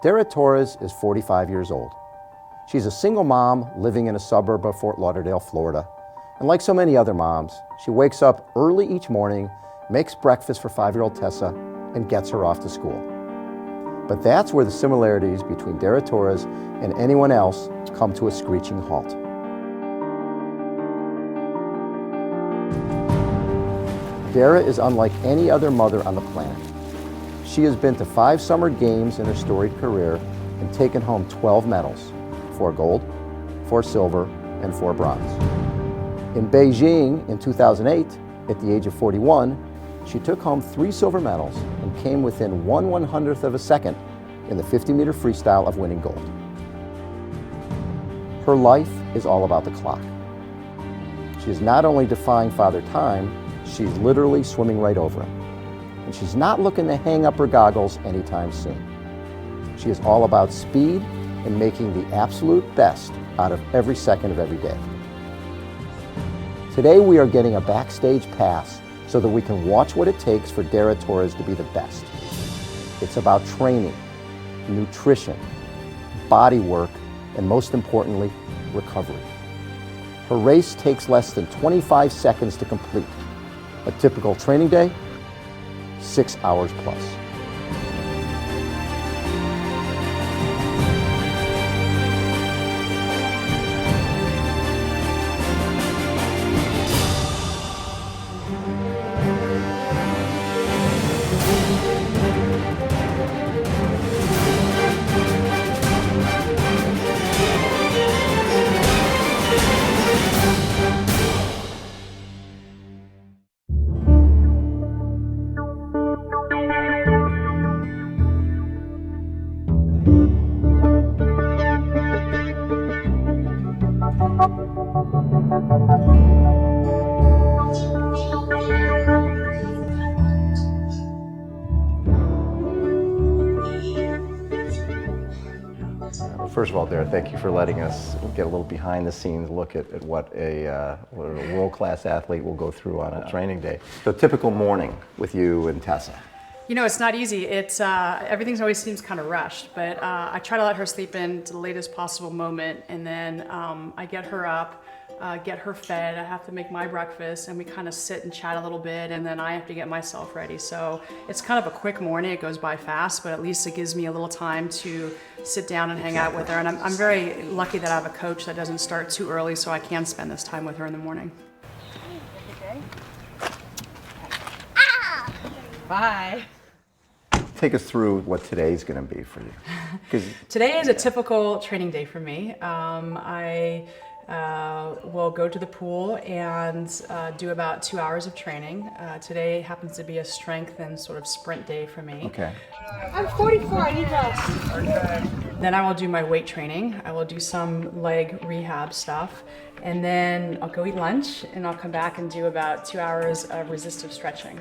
Dara Torres is 45 years old. She's a single mom living in a suburb of Fort Lauderdale, Florida. And like so many other moms, she wakes up early each morning, makes breakfast for 5-year-old Tessa, and gets her off to school. But that's where the similarities between Dara Torres and anyone else come to a screeching halt. Dara is unlike any other mother on the planet. She has been to 5 summer games in her storied career and taken home 12 medals, 4 gold, 4 silver, and 4 bronze. In Beijing in 2008, at the age of 41, she took home 3 silver medals and came within 1/100th of a second in the 50-meter freestyle of winning gold. Her life is all about the clock. She is not only defying Father Time, she's literally swimming right over him. And she's not looking to hang up her goggles anytime soon. She is all about speed and making the absolute best out of every second of every day. Today we are getting a backstage pass so that we can watch what it takes for Dara Torres to be the best. It's about training, nutrition, body work, and most importantly, recovery. Her race takes less than 25 seconds to complete. A typical training day, 6 hours plus. First of all, Dara, thank you for letting us get a little behind the scenes look at what a world-class athlete will go through on a training day. So typical morning with you and Tessa. You know, it's not easy. It's everything always seems kind of rushed, but I try to let her sleep in to the latest possible moment, and then I get her up, get her fed. I have to make my breakfast, and we kind of sit and chat a little bit, and then I have to get myself ready. So it's kind of a quick morning. It goes by fast, but at least it gives me a little time to sit down and hang out with her. And I'm very lucky that I have a coach that doesn't start too early, so I can spend this time with her in the morning. Okay. Bye. Take us through what today's going to be for you. Today is a typical training day for me. I will go to the pool and do about 2 hours of training. Today happens to be a strength and sort of sprint day for me. Okay. I'm 44, I need rest. Okay. Then I will do my weight training. I will do some leg rehab stuff. And then I'll go eat lunch, and I'll come back and do about 2 hours of resistive stretching,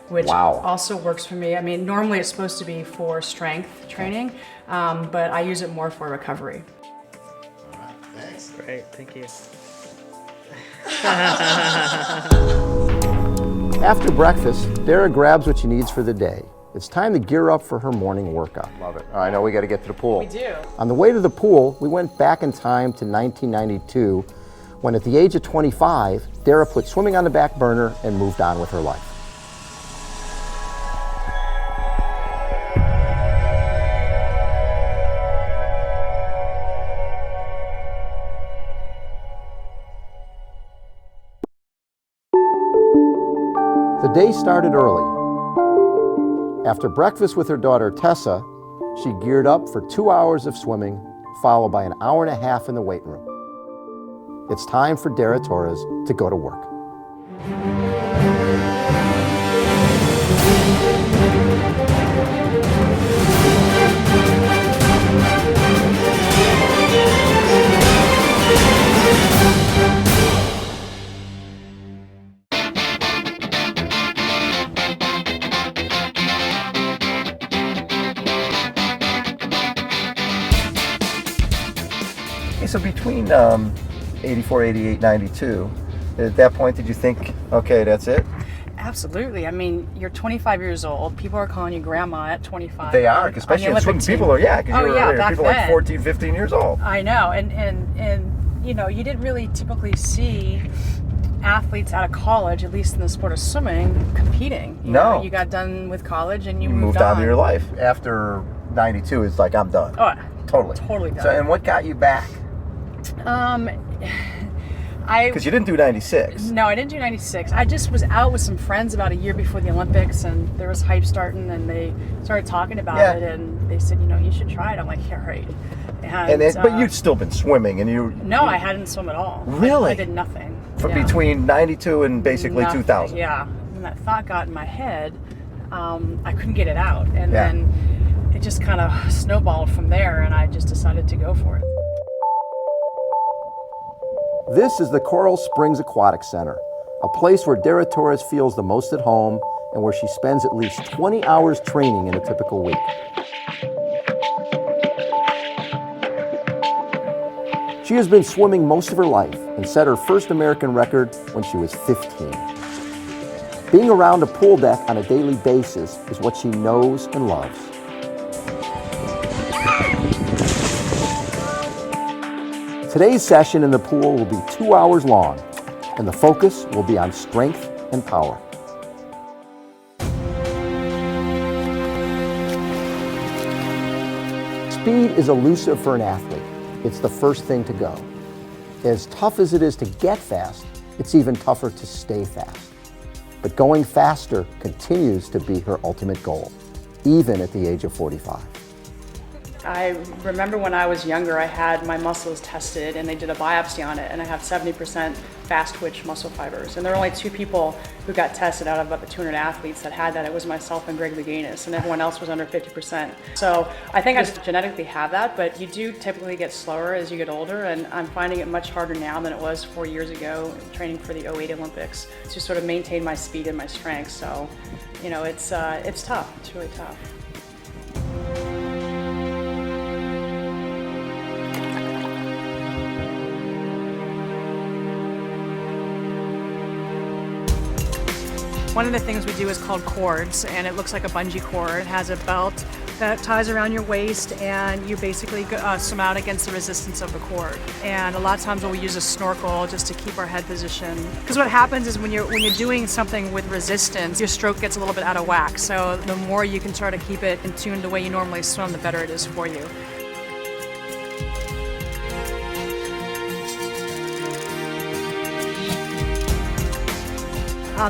which also works for me. I mean, normally it's supposed to be for strength training, but I use it more for recovery. All right, thanks. Great, thank you. After breakfast, Dara grabs what she needs for the day. It's time to gear up for her morning workout. Love it. I know we got to get to the pool. We do. On the way to the pool, we went back in time to 1992, when at the age of 25, Dara put swimming on the back burner and moved on with her life. The day started early. After breakfast with her daughter Tessa, she geared up for 2 hours of swimming, followed by an hour and a half in the weight room. It's time for Dara Torres to go to work. So between 84, 88, 92, at that point, did you think, okay, that's it? Absolutely. I mean, you're 25 years old. People are calling you grandma at 25. They are, especially in swimming. People are, because you were earlier, people like 14, 15 years old. I know, and you know, you didn't really typically see athletes out of college, at least in the sport of swimming, competing. You know, you got done with college and you moved on to your life. After 92, it's like, I'm done. Oh, totally done. So, and what got you back? Because you didn't do 96. No, I didn't do 96. I just was out with some friends about a year before the Olympics, and there was hype starting, and they started talking about it, and they said, you know, you should try it. I'm like, yeah, right. But you'd still been swimming, and No, I hadn't swum at all. Really? I did nothing. Between 92 and basically nothing, 2000. Yeah. When that thought got in my head, I couldn't get it out, and then it just kind of snowballed from there, and I just decided to go for it. This is the Coral Springs Aquatic Center, a place where Dara Torres feels the most at home and where she spends at least 20 hours training in a typical week. She has been swimming most of her life and set her first American record when she was 15. Being around a pool deck on a daily basis is what she knows and loves. Today's session in the pool will be 2 hours long, and the focus will be on strength and power. Speed is elusive for an athlete. It's the first thing to go. As tough as it is to get fast, it's even tougher to stay fast. But going faster continues to be her ultimate goal, even at the age of 45. I remember when I was younger, I had my muscles tested and they did a biopsy on it, and I have 70% fast twitch muscle fibers. And there were only 2 people who got tested out of about the 200 athletes that had that. It was myself and Greg Louganis, and everyone else was under 50%. So I think I just genetically have that, but you do typically get slower as you get older, and I'm finding it much harder now than it was 4 years ago training for the '08 Olympics to sort of maintain my speed and my strength. So, you know, it's tough. It's really tough. One of the things we do is called cords, and it looks like a bungee cord. It has a belt that ties around your waist, and you basically swim out against the resistance of the cord. And a lot of times we'll use a snorkel just to keep our head positioned. Because what happens is when you're doing something with resistance, your stroke gets a little bit out of whack. So the more you can try to keep it in tune the way you normally swim, the better it is for you.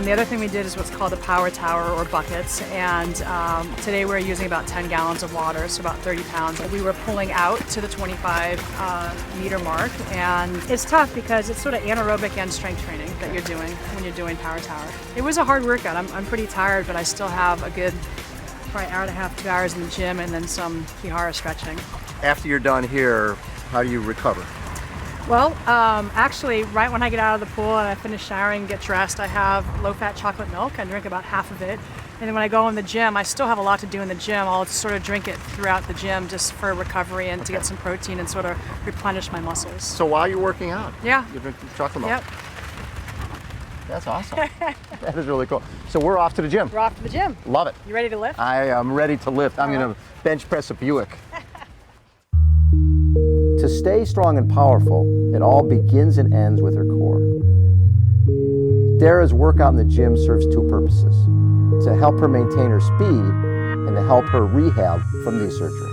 The other thing we did is what's called a power tower or buckets, and today we're using about 10 gallons of water, so about 30 pounds. We were pulling out to the 25 meter mark, and it's tough because it's sort of anaerobic and strength training that you're doing when you're doing power tower. It was a hard workout. I'm pretty tired, but I still have a good probably hour and a half, 2 hours in the gym, and then some Kihara stretching. After you're done here, how do you recover? Well, actually, right when I get out of the pool and I finish showering and get dressed, I have low-fat chocolate milk. I drink about half of it. And then when I go in the gym, I still have a lot to do in the gym. I'll sort of drink it throughout the gym just for recovery and to get some protein and sort of replenish my muscles. So while you're working out, yeah, you drink chocolate milk? Yep. That's awesome. That is really cool. So we're off to the gym. We're off to the gym. Love it. You ready to lift? I am ready to lift. I'm going to bench press a Buick. To stay strong and powerful, it all begins and ends with her core. Dara's workout in the gym serves 2 purposes: to help her maintain her speed and to help her rehab from knee surgery.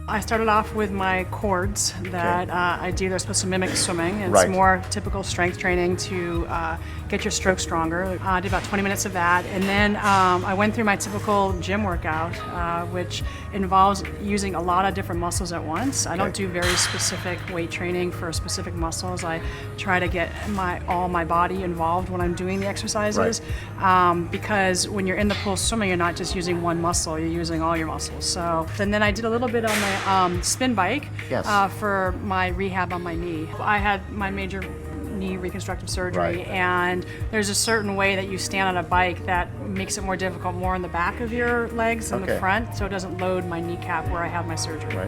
I started off with my cords that I do. They're supposed to mimic swimming. It's more typical strength training to get your stroke stronger. I did about 20 minutes of that, and then I went through my typical gym workout, which involves using a lot of different muscles at once. I don't do very specific weight training for specific muscles. I try to get all my body involved when I'm doing the exercises, because when you're in the pool swimming, you're not just using one muscle, you're using all your muscles. So, and then I did a little bit on my spin bike for my rehab on my knee. I had my major knee reconstructive surgery, and there's a certain way that you stand on a bike that makes it more difficult, more in the back of your legs than the front, so it doesn't load my kneecap where I had my surgery.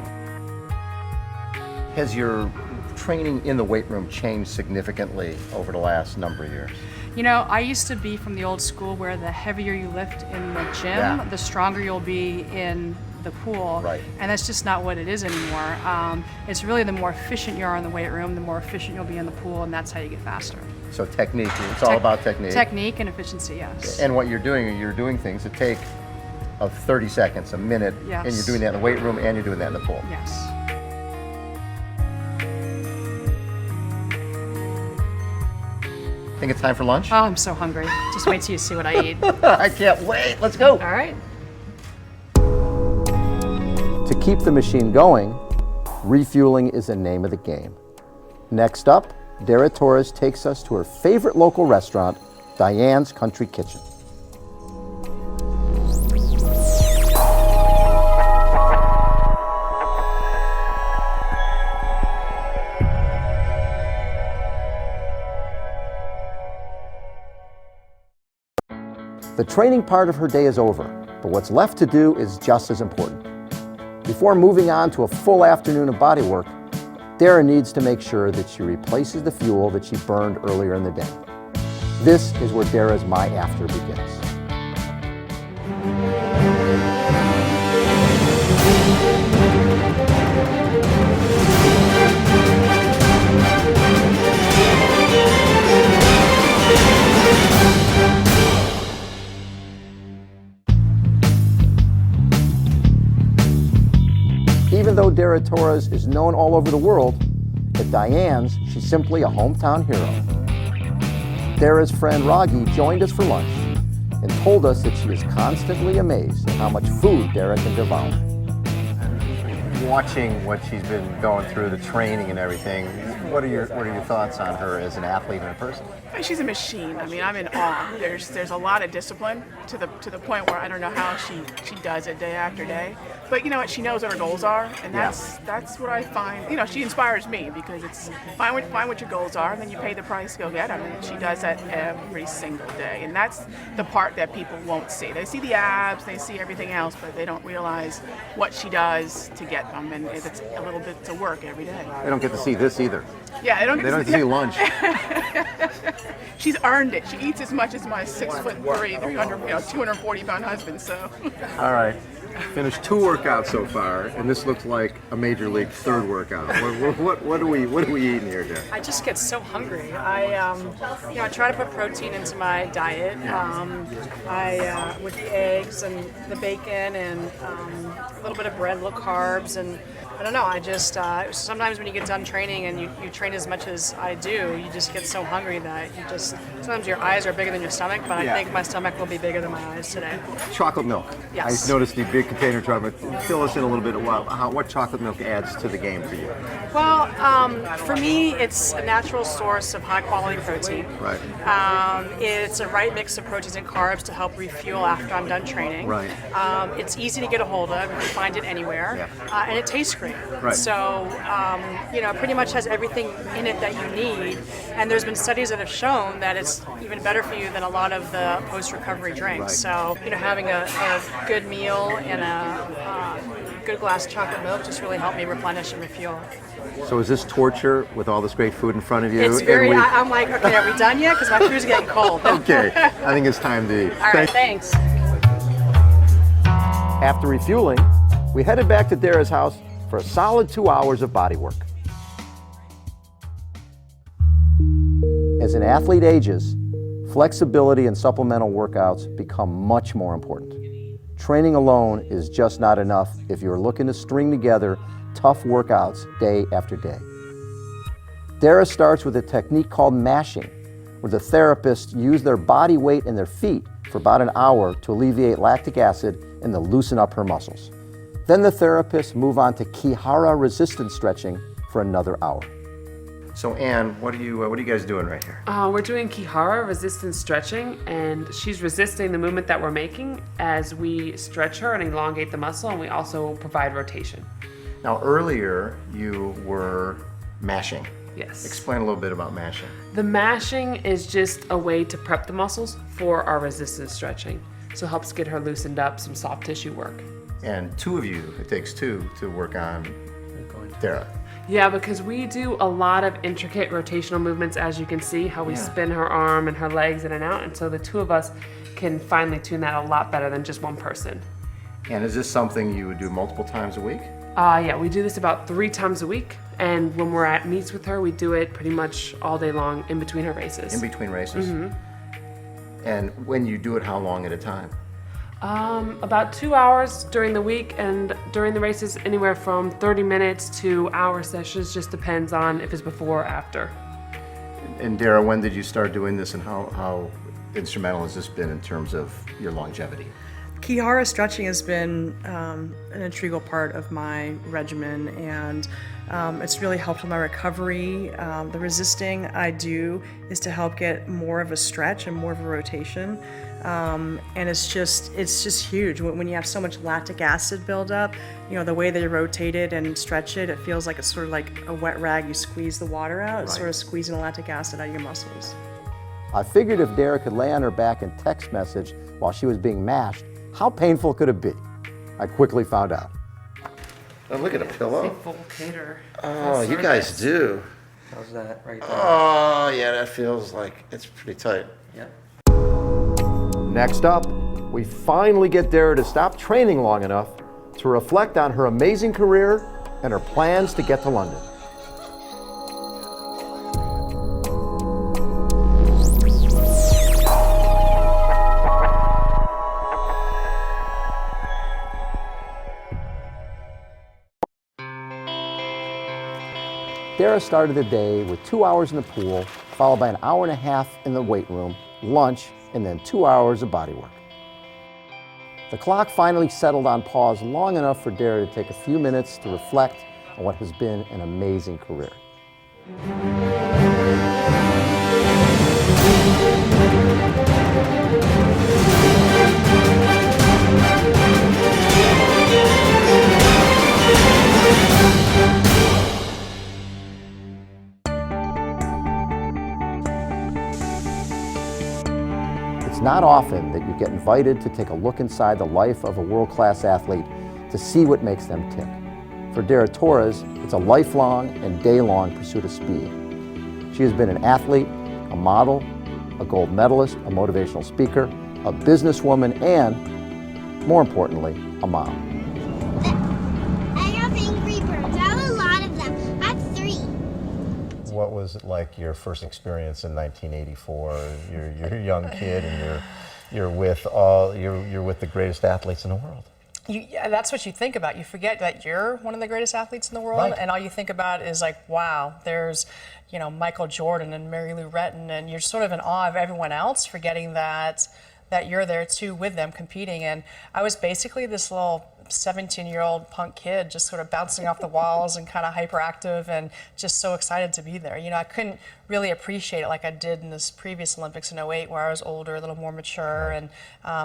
Has your training in the weight room changed significantly over the last number of years? You know, I used to be from the old school where the heavier you lift in the gym, Yeah. the stronger you'll be in the pool. Right. And that's just not what it is anymore. It's really the more efficient you are in the weight room, the more efficient you'll be in the pool, and that's how you get faster. So technique, it's all about technique. Technique and efficiency, yes. And what you're doing things that take 30 seconds, a minute, Yes. and you're doing that in the weight room and you're doing that in the pool. Yes. Think it's time for lunch? Oh, I'm so hungry. Just wait till you see what I eat. I can't wait. Let's go. All right. To keep the machine going, refueling is the name of the game. Next up, Dara Torres takes us to her favorite local restaurant, Diane's Country Kitchen. The training part of her day is over, but what's left to do is just as important. Before moving on to a full afternoon of bodywork, Dara needs to make sure that she replaces the fuel that she burned earlier in the day. This is where Dara's My After begins. Even though Dara Torres is known all over the world, at Diane's, she's simply a hometown hero. Dara's friend Raghi joined us for lunch and told us that she is constantly amazed at how much food Dara can devour. Watching what she's been going through, the training and everything, what are your thoughts on her as an athlete and a person? She's a machine. I mean, I'm in awe. There's a lot of discipline to the point where I don't know how she does it day after day. But you know what? She knows what her goals are, and that's what I find. You know, she inspires me because it's find what your goals are, and then you pay the price to go get them. And she does that every single day, and that's the part that people won't see. They see the abs, they see everything else, but they don't realize what she does to get them, and it's a little bit to work every day. They don't get to see this either. Yeah, they don't They don't get to see lunch. She's earned it. She eats as much as my 6'3", 240-pound husband. So. All right. Finished 2 workouts so far, and this looks like a major league 3rd workout. What are we eating here, Dara? I just get so hungry. I try to put protein into my diet. With the eggs and the bacon and a little bit of bread, little carbs, and I don't know. I just sometimes when you get done training and you train as much as I do, you just get so hungry that you just sometimes your eyes are bigger than your stomach. But I think my stomach will be bigger than my eyes today. Chocolate milk. Yes. I noticed the big container of chocolate. Fill us in a little bit about what chocolate milk adds to the game for you. Well, for me, it's a natural source of high quality protein. Right. It's a right mix of proteins and carbs to help refuel after I'm done training. Right. It's easy to get a hold of. You can find it anywhere. Yeah. And it tastes great. Right. So, it pretty much has everything in it that you need. And there's been studies that have shown that it's even better for you than a lot of the post-recovery drinks. Right. So, having a good meal and a good glass of chocolate milk just really helped me replenish and refuel. So is this torture with all this great food in front of you? It's very, I'm like, okay, are we done yet? Because my food's getting cold. Okay, I think it's time to eat. All right, thanks. After refueling, we headed back to Dara's house for a solid 2 hours of body work. As an athlete ages, flexibility and supplemental workouts become much more important. Training alone is just not enough if you're looking to string together tough workouts day after day. Dara starts with a technique called mashing, where the therapists use their body weight and their feet for about an hour to alleviate lactic acid and to loosen up her muscles. Then the therapists move on to Kihara resistance stretching for another hour. So Ann, what are you guys doing right here? We're doing Kihara resistance stretching, and she's resisting the movement that we're making as we stretch her and elongate the muscle, and we also provide rotation. Now earlier you were mashing. Yes. Explain a little bit about mashing. The mashing is just a way to prep the muscles for our resistance stretching. So it helps get her loosened up, some soft tissue work. And 2 of you, it takes 2 to work on Dara. Yeah, because we do a lot of intricate rotational movements, as you can see, how we spin her arm and her legs in and out, and so the two of us can finely tune that a lot better than just one person. And is this something you would do multiple times a week? Yeah, we do this about 3 times a week, and when we're at meets with her, we do it pretty much all day long in between her races. In between races? And when you do it, how long at a time? About 2 hours during the week, and during the races, anywhere from 30 minutes to hour sessions, just depends on if it's before or after. And Dara, when did you start doing this, and how instrumental has this been in terms of your longevity? Kihara stretching has been an integral part of my regimen, and it's really helped with my recovery. The resisting I do is to help get more of a stretch and more of a rotation, and it's just huge. When you have so much lactic acid buildup, you know, the way they rotate it and stretch it, it feels like it's sort of like a wet rag. You squeeze the water out, it's sort of squeezing the lactic acid out of your muscles. I figured if Dara could lay on her back and text message while she was being mashed, how painful could it be? I quickly found out. Oh, look at a pillow. Full cater. Oh, you guys do. How's that right there? Oh, yeah, that feels like it's pretty tight. Yep. Next up, we finally get Dara to stop training long enough to reflect on her amazing career and her plans to get to London. Dara started the day with 2 hours in the pool, followed by an hour and a half in the weight room, lunch, and then 2 hours of body work. The clock finally settled on pause long enough for Dara to take a few minutes to reflect on what has been an amazing career. It's not often that you get invited to take a look inside the life of a world-class athlete to see what makes them tick. For Dara Torres, it's a lifelong and day-long pursuit of speed. She has been an athlete, a model, a gold medalist, a motivational speaker, a businesswoman, and, more importantly, a mom. I have Angry Birds. I have a lot of them. I have 3. What was it like your first experience in 1984? You're a young kid and you're with the greatest athletes in the world. Yeah, that's what you think about. You forget that you're one of the greatest athletes in the world, Right. and all you think about is like, wow, there's, you know, Michael Jordan and Mary Lou Retton, and you're sort of in awe of everyone else, forgetting that you're there too with them competing. And I was basically this little 17-year-old punk kid, just sort of bouncing off the walls and kind of hyperactive and just so excited to be there. You know, I couldn't really appreciate it like I did in this previous Olympics in '08, where I was older, a little more mature, and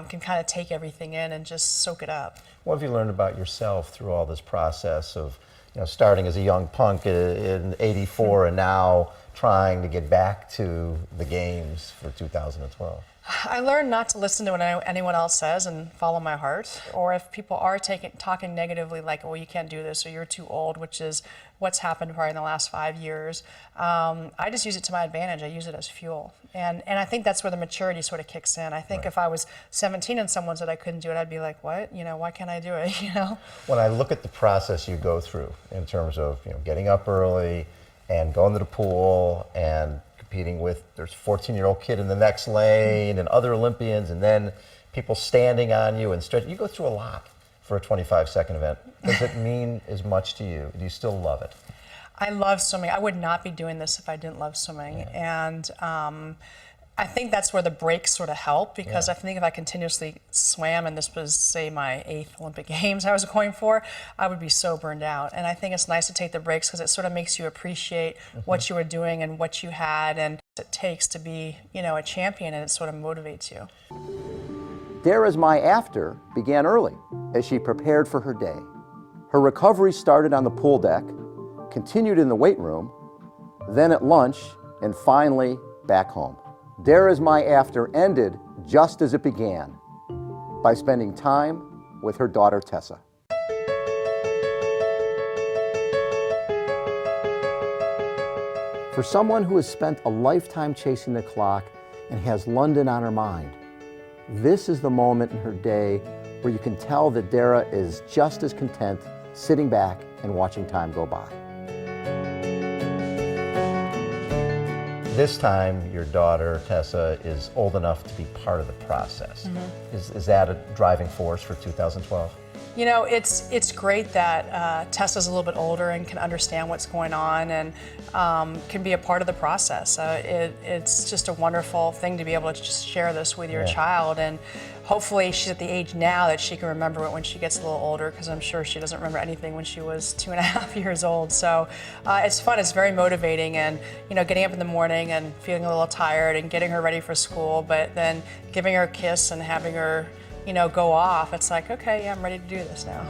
can kind of take everything in and just soak it up. What have you learned about yourself through all this process of, you know, starting as a young punk in '84 and now trying to get back to the games for 2012? I learned not to listen to what anyone else says and follow my heart. Or if people are talking negatively, like, "Oh, you can't do this," or "You're too old," which is what's happened probably in the last 5 years, I just use it to my advantage. I use it as fuel. And I think that's where the maturity sort of kicks in. I think if I was 17 and someone said I couldn't do it, I'd be like, "What? You know, why can't I do it?" You know? When I look at the process you go through in terms of, you know, getting up early and going to the pool and competing with, there's a 14-year-old kid in the next lane and other Olympians, and then people standing on you and stretching. You go through a lot for a 25-second event. Does it mean as much to you? Do you still love it? I love swimming. I would not be doing this if I didn't love swimming. And I think that's where the breaks sort of help, because I think if I continuously swam, and this was, say, my 8th Olympic Games I was going for, I would be so burned out. And I think it's nice to take the breaks because it sort of makes you appreciate what you were doing and what you had and what it takes to be, you know, a champion, and it sort of motivates you. Dara's My After began early as she prepared for her day. Her recovery started on the pool deck, continued in the weight room, then at lunch, and finally back home. Dara's My After ended just as it began, by spending time with her daughter Tessa. For someone who has spent a lifetime chasing the clock and has London on her mind, this is the moment in her day where you can tell that Dara is just as content sitting back and watching time go by. This time, your daughter, Tessa, is old enough to be part of the process. Is that a driving force for 2012? You know, it's great that Tessa's a little bit older and can understand what's going on and can be a part of the process. It's just a wonderful thing to be able to just share this with your child, and hopefully she's at the age now that she can remember it when she gets a little older, because I'm sure she doesn't remember anything when she was 2.5 years old. So it's fun, it's very motivating, and you know, getting up in the morning and feeling a little tired and getting her ready for school, but then giving her a kiss and having her, you know, go off. It's like, okay, yeah, I'm ready to do this now.